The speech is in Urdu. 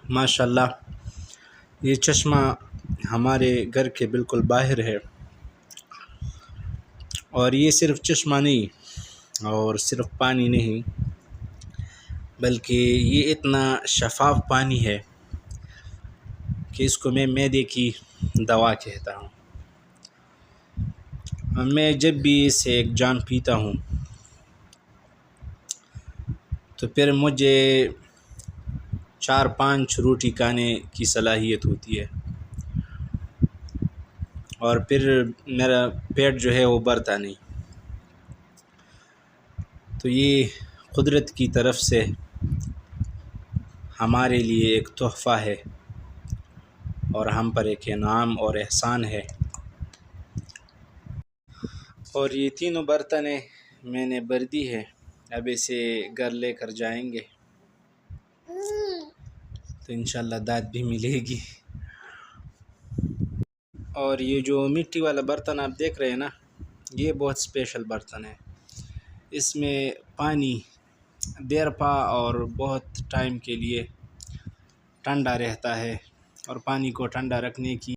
ماشاء اللہ یہ چشمہ ہمارے گھر کے بالکل باہر ہے، اور یہ صرف چشمہ نہیں اور صرف پانی نہیں، بلکہ یہ اتنا شفاف پانی ہے کہ اس کو میں معدے کی دوا کہتا ہوں۔ میں جب بھی اسے ایک جام پیتا ہوں تو پھر مجھے 4-5 روٹی کھانے کی صلاحیت ہوتی ہے، اور پھر میرا پیٹ جو ہے وہ بھرتا نہیں۔ تو یہ قدرت کی طرف سے ہمارے لیے ایک تحفہ ہے اور ہم پر ایک انعام اور احسان ہے۔ اور یہ تینوں برتنیں میں نے بھر دی ہے، اب اسے گھر لے کر جائیں گے تو انشاءاللہ داد بھی ملے گی۔ اور یہ جو مٹی والا برتن آپ دیکھ رہے ہیں نا، یہ بہت اسپیشل برتن ہے۔ اس میں پانی دیر پا اور بہت ٹائم کے لیے ٹھنڈا رہتا ہے، اور پانی کو ٹھنڈا رکھنے کی